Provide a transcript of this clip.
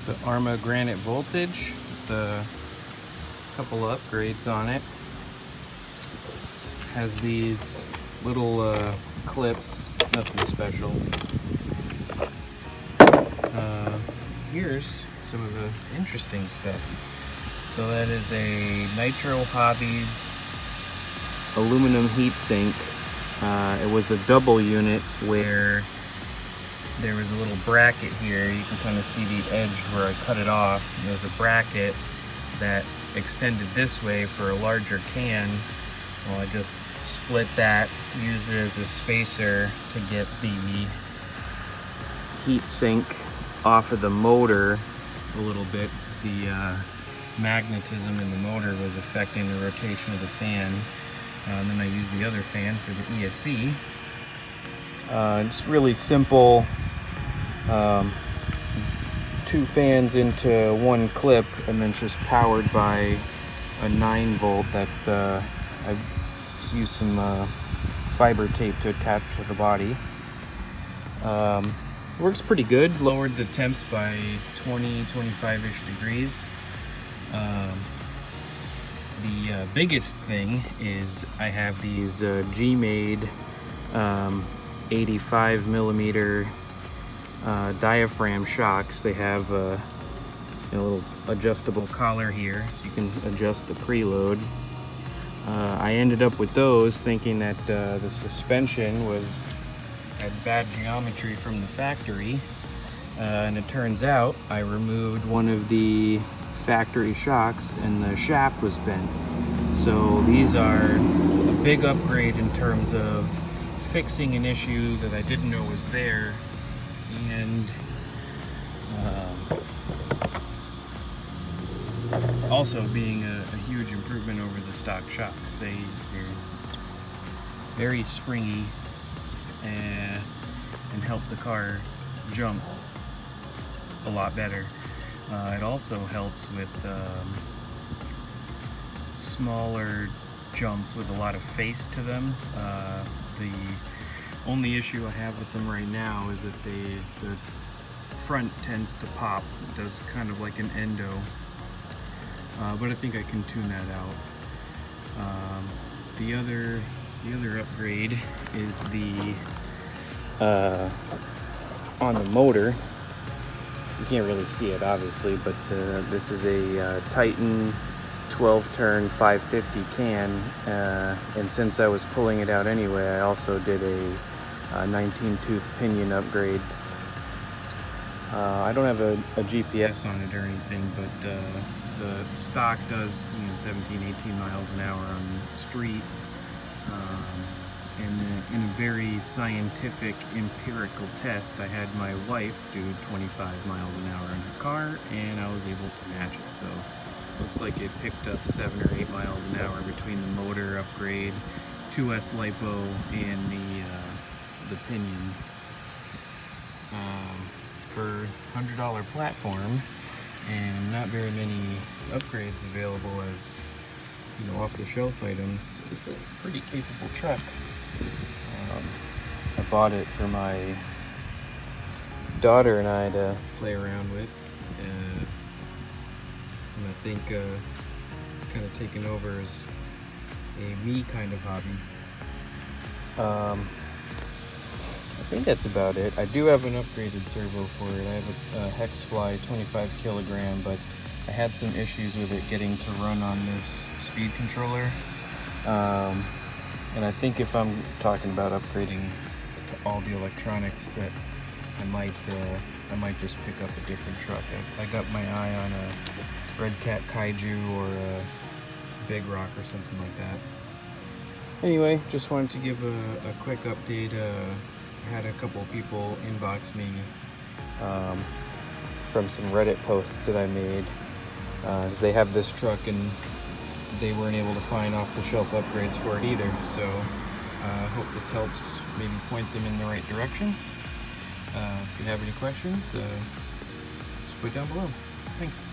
the Arrma Granite voltage with a couple upgrades on it. Has these little clips, nothing special. Here's some of the interesting stuff. So that is a Nitro Hobbies aluminum heat sink. It was a double unit where there was a little bracket here. You can kind of see the edge where I cut it off. And there's a bracket that extended this way for a larger can. Well, I just split that, used it as a spacer to get the heat sink off of the motor a little bit. The magnetism in the motor was affecting the rotation of the fan. And then I used the other fan for the ESC. Just really simple, 2 fans into 1 clip, and then just powered by a 9-volt that I used some fiber tape to attach to the body. Works pretty good. Lowered the temps by 20-25-ish degrees. The biggest thing is I have these G-made 85 millimeter Diaphragm Shocks. They have a little adjustable collar here, so you can adjust the preload. I ended up with those thinking that the suspension had bad geometry from the factory, and it turns out I removed one of the factory shocks and the shaft was bent. So these are a big upgrade in terms of fixing an issue that I didn't know was there, and also being a huge improvement over the stock shocks. They're very springy and help the car jump a lot better. It also helps with smaller jumps with a lot of face to them. The only issue I have with them right now is that the front tends to pop. It does kind of like an endo, but I think I can tune that out. The other upgrade is the on the motor. You can't really see it obviously, but this is a Titan 12-turn 550 can, and since I was pulling it out anyway, I also did a 19-tooth pinion upgrade. I don't have a GPS on it or anything, but the stock does 17-18 miles an hour on the street. In a very scientific, empirical test, I had my wife do 25 miles an hour in her car, and I was able to match it. So looks like it picked up 7 or 8 miles an hour between the motor upgrade, 2S lipo, and the Pinion. For $100 platform and not very many upgrades available as off-the-shelf items, it's a pretty capable truck. I bought it for my daughter and I to play around with, and I think it's kind of taken over as a me kind of hobby. I think that's about it. I do have an upgraded servo for it. I have a Hexfly 25 kilogram, but I had some issues with it getting to run on this speed controller. And I think if I'm talking about upgrading to all the electronics, that I might just pick up a different truck. I got my eye on a Red Cat Kaiju or a Big Rock or something like that. Anyway, just wanted to give a quick update. I had a couple of people inbox me from some Reddit posts that I made, because they have this truck and they weren't able to find off-the-shelf upgrades for it either. So I hope this helps maybe point them in the right direction. If you have any questions, just put it down below. Thanks.